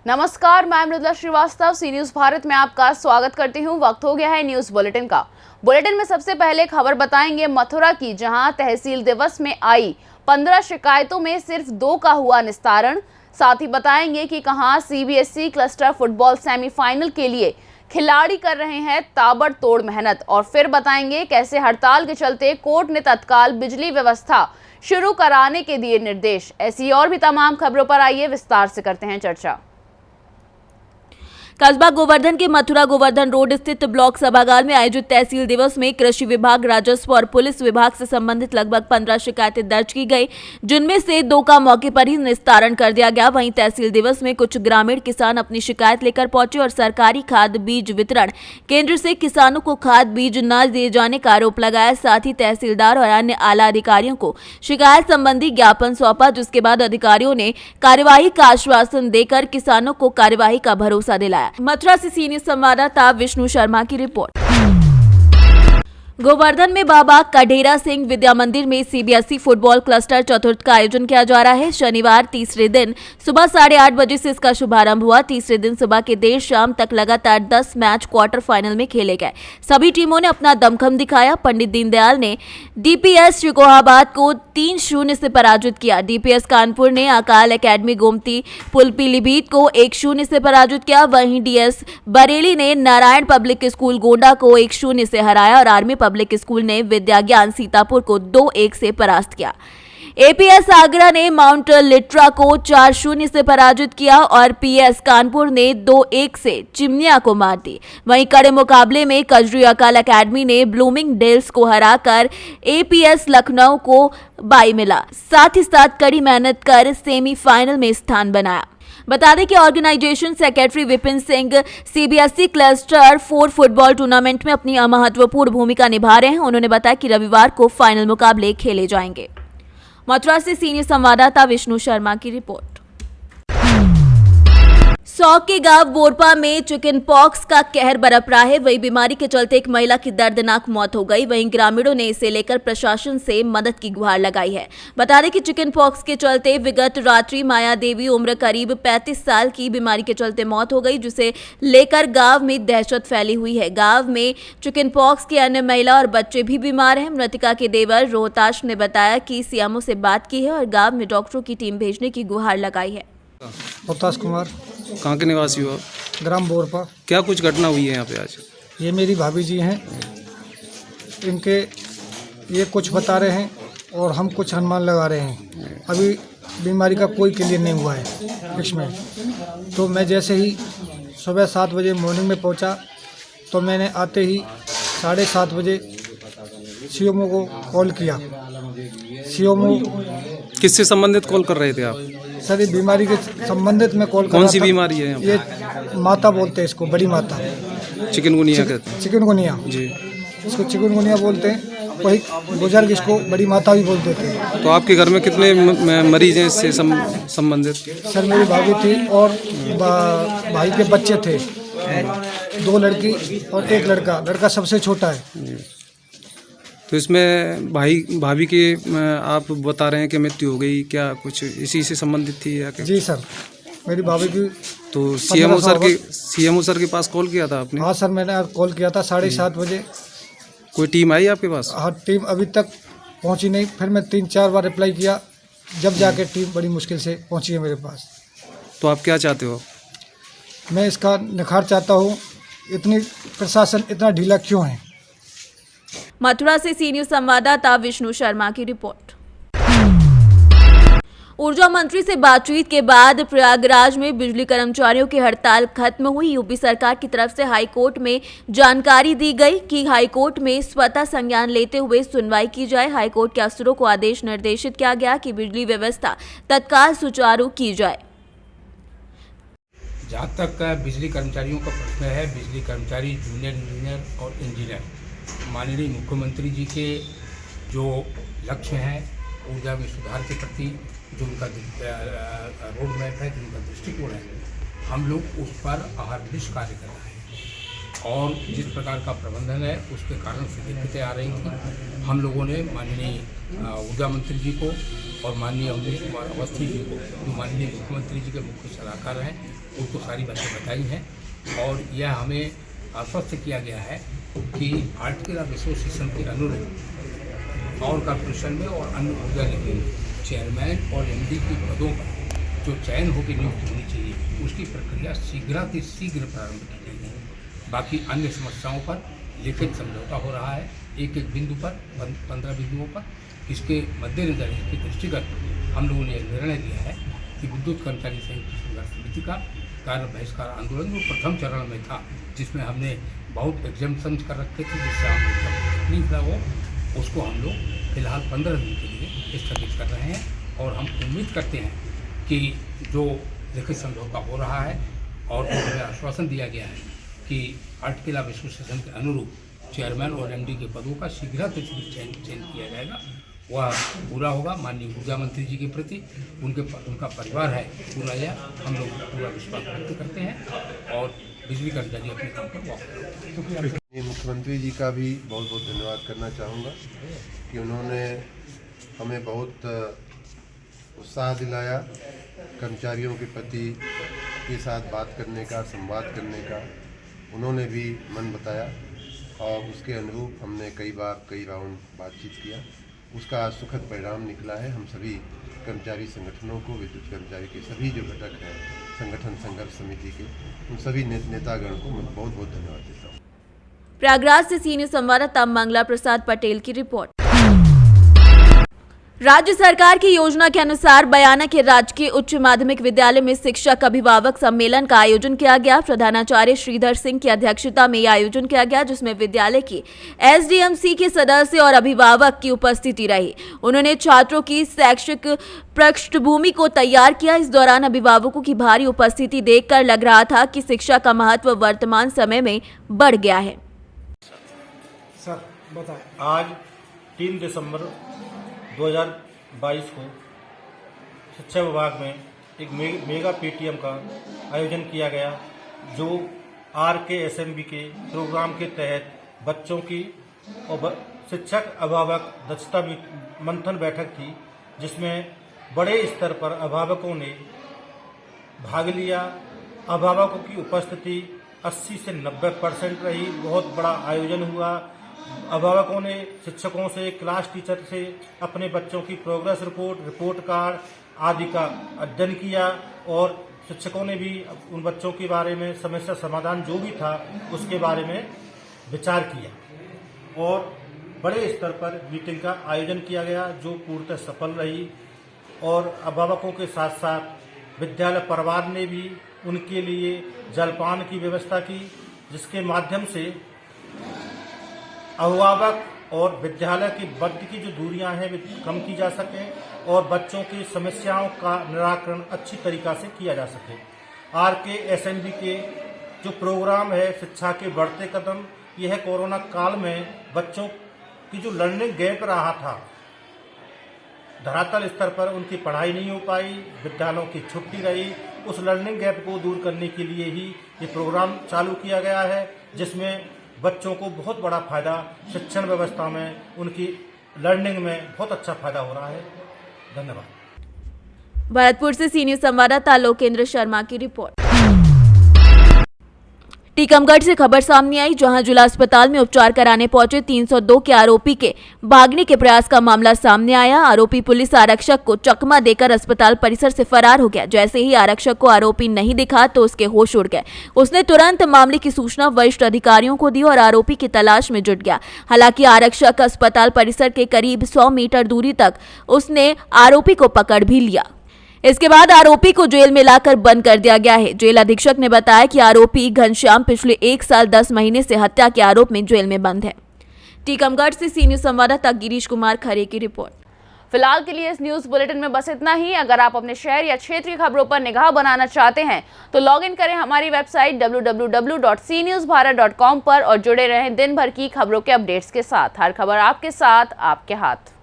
नमस्कार, मैं मृदुला श्रीवास्तव सी न्यूज भारत में आपका स्वागत करती हूं। वक्त हो गया है न्यूज बुलेटिन का। बुलेटिन में सबसे पहले खबर बताएंगे मथुरा की, जहां तहसील दिवस में आई 15 शिकायतों में सिर्फ 2 का हुआ निस्तारण। साथ ही बताएंगे कि कहां सीबीएसई क्लस्टर फुटबॉल सेमीफाइनल के लिए खिलाड़ी कर रहे हैं ताबड़तोड़ मेहनत। और फिर बताएंगे कैसे हड़ताल के चलते कोर्ट ने तत्काल बिजली व्यवस्था शुरू कराने के दिए निर्देश। ऐसी और भी तमाम खबरों पर आइए विस्तार से करते हैं चर्चा। कस्बा गोवर्धन के मथुरा गोवर्धन रोड स्थित ब्लॉक सभागार में आयोजित तहसील दिवस में कृषि विभाग, राजस्व और पुलिस विभाग से संबंधित लगभग 15 शिकायतें दर्ज की गई, जिनमें से 2 का मौके पर ही निस्तारण कर दिया गया। वहीं तहसील दिवस में कुछ ग्रामीण किसान अपनी शिकायत लेकर पहुंचे और सरकारी खाद बीज वितरण केंद्र से किसानों को खाद बीज न दिए जाने का आरोप लगाया। साथ ही तहसीलदार और अन्य आला अधिकारियों को शिकायत संबंधी ज्ञापन सौंपा, जिसके बाद अधिकारियों ने कार्यवाही का आश्वासन देकर किसानों को कार्यवाही का भरोसा दिलाया। मथुरा से सी न्यूज संवाददाता विष्णु शर्मा की रिपोर्ट। गोवर्धन में बाबा कढेरा सिंह विद्या मंदिर में सीबीएसई फुटबॉल क्लस्टर चतुर्थ का आयोजन किया जा रहा है। शनिवार तीसरे दिन सुबह 8:30 बजे से इसका शुभारंभ हुआ। तीसरे दिन सुबह के देर शाम तक लगातार 10 मैच क्वार्टर फाइनल में खेले गए। सभी टीमों ने अपना दमखम दिखाया। पंडित दीनदयाल ने डीपीएस शिकोहाबाद को 3-0 से पराजित किया। डीपीएस कानपुर ने अकाल एकेडमी गोमती पुल पीलीभीत को 1-0 से पराजित किया। वहीं डीएस बरेली ने नारायण पब्लिक स्कूल गोंडा को 1-0 से हराया और आर्मी पब्लिक स्कूल ने विद्या ज्ञान सीतापुर को 2-1 से परास्त किया। एपीएस आगरा ने माउंट लिट्रा को 4-0 से पराजित किया और पीएस कानपुर ने 2-1 से चिमनिया को मार दी। वहीं कड़े मुकाबले में कजरी अकाल एकेडमी ने ब्लूमिंग डेल्स को हराकर एपीएस लखनऊ को बाई मिला। साथ ही साथ कड़ी मेहनत कर सेमीफाइनल में स्थान बनाया। बता दें कि organisation secretary Vipin Singh CBSE cluster 4 football tournament में अपनी महत्वपूर्ण भूमिका निभा रहे हैं। उन्होंने बताया कि रविवार को फाइनल मुकाबले खेले जाएंगे। मथुरा से सीनियर संवाददाता विष्णु शर्मा की रिपोर्ट। 100 के गांव बोरपा में चिकन पॉक्स का कहर बरप रहा है। वही बीमारी के चलते एक महिला की दर्दनाक मौत हो गई। वहीं ग्रामीणों ने इसे लेकर प्रशासन से मदद की गुहार लगाई है। बता दें कि चिकन पॉक्स के चलते विगत रात्रि माया देवी उम्र करीब 35 साल की बीमारी के चलते मौत हो गई, जिसे लेकर गांव में दहशत फैली हुई है। गांव में चिकन पॉक्स की अन्य महिला और बच्चे भी बीमार हैं। मृतका के देवर रोहताश ने बताया कि सीएमओ से बात की है और गाँव में डॉक्टरों की टीम भेजने की गुहार लगाई है। रोहताश कुमार। कहाँ के निवासी हो? ग्राम बोरपा। क्या कुछ घटना हुई है यहाँ पे आज? ये मेरी भाभी जी हैं, इनके ये कुछ बता रहे हैं और हम कुछ अनुमान लगा रहे हैं। अभी बीमारी का कोई क्लियर नहीं हुआ है इसमें। तो मैं जैसे ही सुबह 7 बजे मॉर्निंग में पहुंचा, तो मैंने आते ही 7:30 बजे सीएमओ को कॉल किया। सीएमओ किससे संबंधित कॉल कर रहे थे आप? सर, ये बीमारी के संबंधित में कॉल कर रहा था। कौन सी बीमारी है यहाँ पे? ये माता बोलते हैं इसको, बड़ी माता। चिकनगुनिया कहते हैं। चिकनगुनिया जी, इसको चिकनगुनिया बोलते हैं। वही बुजुर्ग इसको बड़ी माता भी बोलते थे। तो आपके घर में कितने मरीज हैं इससे संबंधित? सर, मेरी भाभी थी और भाई के बच्चे थे, 2 लड़की और 1 लड़का। लड़का सबसे छोटा है। तो इसमें भाभी के आप बता रहे हैं कि मृत्यु हो गई, क्या कुछ इसी से संबंधित थी या क्या? जी सर, मेरी भाभी की। तो सीएमओ सर के पास कॉल किया था आपने? हाँ सर, मैंने कॉल किया था 7:30 बजे। कोई टीम आई आपके पास? हाँ, टीम अभी तक पहुंची नहीं। फिर मैं 3-4 बार रिप्लाई किया, जब जाके टीम बड़ी मुश्किल से पहुंची है मेरे पास। तो आप क्या चाहते हो? मैं इसका निखार चाहता हूँ। इतनी प्रशासन इतना ढीला क्यों है? मथुरा से सी न्यूज संवाददाता विष्णु शर्मा की रिपोर्ट। ऊर्जा मंत्री से बातचीत के बाद प्रयागराज में बिजली कर्मचारियों की हड़ताल खत्म हुई। यूपी सरकार की तरफ से हाईकोर्ट में जानकारी दी गई कि हाईकोर्ट में स्वतः संज्ञान लेते हुए सुनवाई की जाए। हाईकोर्ट के अफसरों को आदेश निर्देशित किया गया कि बिजली व्यवस्था तत्काल सुचारू की जाए। जहाँ तक बिजली कर्मचारियों का प्रश्न है, बिजली कर्मचारी, जूनियर इंजीनियर और इंजीनियर, माननीय मुख्यमंत्री जी के जो लक्ष्य हैं ऊर्जा में सुधार के प्रति, जो उनका रोड मैप है, जो उनका दृष्टिकोण है, हम लोग उस पर अहरनिश कार्य कर रहे हैं। और जिस प्रकार का प्रबंधन है उसके कारण से दिक्कतें आ रही थी। हम लोगों ने माननीय ऊर्जा मंत्री जी को और माननीय अमरीश कुमार अवस्थी जी को, जो माननीय मुख्यमंत्री जी के मुख्य सलाहकार हैं, उनको सारी बातें बताई हैं और यह हमें आश्वस्त किया गया है कि आर्टिकल ऑफ एसोसिएशन के अनुरूप पावर कॉर्पोरेशन में और अन्य ऊर्जा निगम चेयरमैन और एमडी के पदों पर जो चयन होकर नियुक्ति होनी चाहिए उसकी प्रक्रिया शीघ्र प्रारंभ की जाएगी। बाकी अन्य समस्याओं पर लिखित समझौता हो रहा है एक बिंदु पर 15 बिंदुओं पर। इसके मद्देनजर इसके दृष्टिगत हम लोगों ने निर्णय लिया है कि विद्युत कर्मचारी संयुक्त संघर्ष समिति का कार्य बहिष्कार आंदोलन जो प्रथम चरण में था, जिसमें हमने बहुत एग्जाम्पशन कर रखे थे, जिससे हम तकलीफ ना हो, उसको हम लोग फिलहाल 15 दिन के लिए स्थगित कर रहे हैं और हम उम्मीद करते हैं कि जो लिखित समझौता हो रहा है और हमें आश्वासन दिया गया है कि आर्टिकल ऑफ एसोसिएशन के अनुरूप चेयरमैन और एमडी के पदों का शीघ्र चयन किया जाएगा, वह पूरा होगा। माननीय ऊर्जा मंत्री जी के प्रति उनका परिवार है पूरा, यह हम लोग पूरा विश्वास व्यक्त करते हैं और बिजली कर्मचारी अपने काम पर वापस। मुख्यमंत्री जी का भी बहुत बहुत धन्यवाद करना चाहूँगा कि उन्होंने हमें बहुत उत्साह दिलाया, कर्मचारियों के प्रति के साथ बात करने का, संवाद करने का उन्होंने भी मन बताया और उसके अनुरूप हमने कई राउंड बातचीत किया। उसका सुखद परिणाम निकला है। हम सभी कर्मचारी संगठनों को, विद्युत कर्मचारी के सभी जो घटक हैं संगठन संघर्ष समिति के, उन सभी नेतागण को मैं बहुत बहुत धन्यवाद देता हूँ। प्रयागराज से सीनियर संवाददाता मंगला प्रसाद पटेल की रिपोर्ट। राज्य सरकार की योजना के अनुसार बयाना के राजकीय उच्च माध्यमिक विद्यालय में शिक्षक अभिभावक सम्मेलन का आयोजन किया गया। प्रधानाचार्य श्रीधर सिंह की अध्यक्षता में यह आयोजन किया गया, जिसमें विद्यालय की एसडीएमसी के सदस्य और अभिभावक की उपस्थिति रही। उन्होंने छात्रों की शैक्षिक पृष्ठभूमि को तैयार किया। इस दौरान अभिभावकों की भारी उपस्थिति देखकर लग रहा था कि शिक्षा का महत्व वर्तमान समय में बढ़ गया है। सर बताएं। आज 3 दिसंबर 2022 को शिक्षा विभाग में एक मेगा पीटीएम का आयोजन किया गया, जो RKSMB के प्रोग्राम के तहत बच्चों की और शिक्षक अभिभावक दक्षता मंथन बैठक थी, जिसमें बड़े स्तर पर अभिभावकों ने भाग लिया। अभिभावकों की उपस्थिति 80 से 90% रही। बहुत बड़ा आयोजन हुआ। अभिभावकों ने शिक्षकों से, क्लास टीचर से अपने बच्चों की प्रोग्रेस रिपोर्ट कार्ड आदि का अध्ययन किया और शिक्षकों ने भी उन बच्चों के बारे में समस्या समाधान जो भी था उसके बारे में विचार किया और बड़े स्तर पर मीटिंग का आयोजन किया गया, जो पूर्णतः सफल रही। और अभिभावकों के साथ साथ विद्यालय परिवार ने भी उनके लिए जलपान की व्यवस्था की, जिसके माध्यम से अभिभावक और विद्यालय के मध्य की जो दूरियां हैं वे कम की जा सकें और बच्चों की समस्याओं का निराकरण अच्छी तरीका से किया जा सके। RKSMB के जो प्रोग्राम है शिक्षा के बढ़ते कदम, यह कोरोना काल में बच्चों की जो लर्निंग गैप रहा था, धरातल स्तर पर उनकी पढ़ाई नहीं हो पाई, विद्यालयों की छुट्टी रही, उस लर्निंग गैप को दूर करने के लिए ही ये प्रोग्राम चालू किया गया है, जिसमें बच्चों को बहुत बड़ा फायदा, शिक्षण व्यवस्था में उनकी लर्निंग में बहुत अच्छा फायदा हो रहा है। धन्यवाद। भरतपुर से सीनियर संवाददाता लोकेंद्र शर्मा की रिपोर्ट। टीकमगढ़ से खबर सामने आई, जहां जिला अस्पताल में उपचार कराने पहुंचे 302 के आरोपी के भागने के प्रयास का मामला सामने आया। आरोपी पुलिस आरक्षक को चकमा देकर अस्पताल परिसर से फरार हो गया। जैसे ही आरक्षक को आरोपी नहीं दिखा तो उसके होश उड़ गए। उसने तुरंत मामले की सूचना वरिष्ठ अधिकारियों को दी और आरोपी की तलाश में जुट गया। हालांकि आरक्षक अस्पताल परिसर के करीब 100 मीटर दूरी तक उसने आरोपी को पकड़ भी लिया। इसके बाद आरोपी को जेल में लाकर बंद कर दिया गया है। जेल अधीक्षक ने बताया कि आरोपी घनश्याम पिछले 1 साल 10 महीने से हत्या के आरोप में जेल में बंद है। टीकमगढ़ से सीनियर संवाददाता गिरीश कुमार खरे की रिपोर्ट। फिलहाल के लिए इस न्यूज बुलेटिन में बस इतना ही। अगर आप अपने शहर या क्षेत्रीय खबरों पर निगाह बनाना चाहते हैं तो लॉग इन करें हमारी वेबसाइट www.cnewsbharat.com पर और जुड़े रहें दिन भर की खबरों के अपडेट्स के साथ। हर खबर आपके साथ, आपके हाथ।